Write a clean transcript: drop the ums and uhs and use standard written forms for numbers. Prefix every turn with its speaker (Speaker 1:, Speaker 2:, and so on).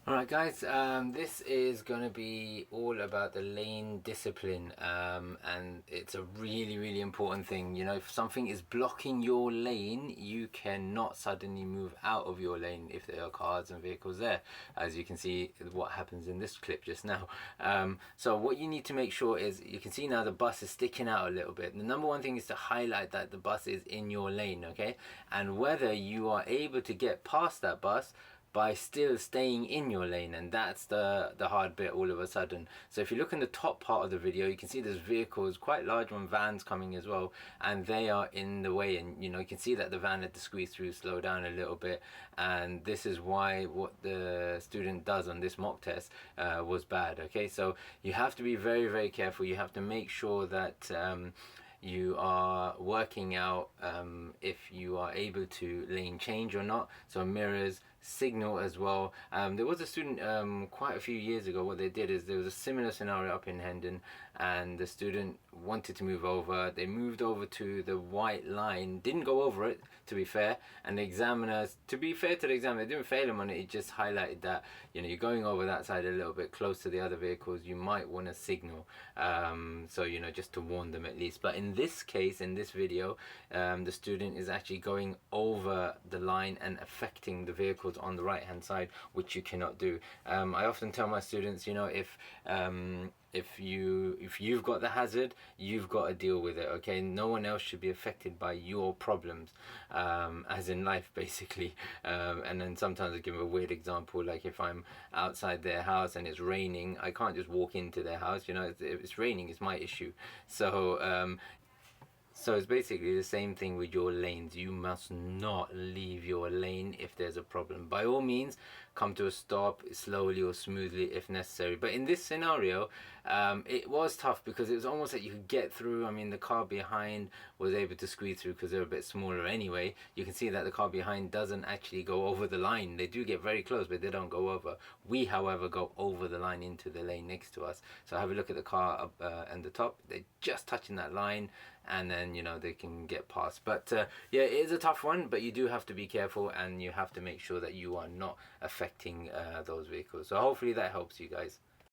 Speaker 1: Alright guys, this is going to be all about the lane discipline, and it's a really important thing. You know, if something is blocking your lane, you cannot suddenly move out of your lane if there are cars and vehicles there, as you can see what happens in this clip just now. So what you need to make sure is, you can see now the bus is sticking out a little bit. The number one thing is to highlight that the bus is in your lane, okay, and whether you are able to get past that bus by still staying in your lane, and that's the hard bit all of a sudden. So if you look in the top part of the video, you can see there's vehicles, quite large one, vans coming as well, and they are in the way, and you know, you can see that the van had to squeeze through, slow down a little bit, and this is why what the student does on this mock test was bad. Okay, so you have to be very careful. You have to make sure that you are working out if you are able to lane change or not. So mirrors, signal as well. There was a student quite a few years ago, what they did is, there was a similar scenario up in Hendon, and the student wanted to move over. They moved over to the white line, didn't go over it, to be fair, and the examiners, to be fair to the examiner, they didn't fail him on it. It just highlighted that, you know, you're going over that side a little bit close to the other vehicles, you might want to signal, so you know, just to warn them at least. But in this case, in this video, the student is actually going over the line and affecting the vehicles on the right hand side, which you cannot do. I often tell my students, you know, if you've got the hazard, you've got to deal with it, okay? No one else should be affected by your problems, as in life, basically. And then sometimes I give a weird example, like if I'm outside their house and it's raining, I can't just walk into their house, you know. If it's raining, it's my issue. So it's basically the same thing with your lanes. You must not leave your lane if there's a problem. By all means, come to a stop slowly or smoothly if necessary. But in this scenario, it was tough because it was almost like you could get through. I mean, the car behind was able to squeeze through because they're a bit smaller anyway. You can see that the car behind doesn't actually go over the line. They do get very close, but they don't go over. We, however, go over the line into the lane next to us. So have a look at the car up and the top. They're just touching that line, and then, you know, they can get past. But yeah, it is a tough one, but you do have to be careful, and you have to make sure that you are not affecting those vehicles. So hopefully that helps you guys.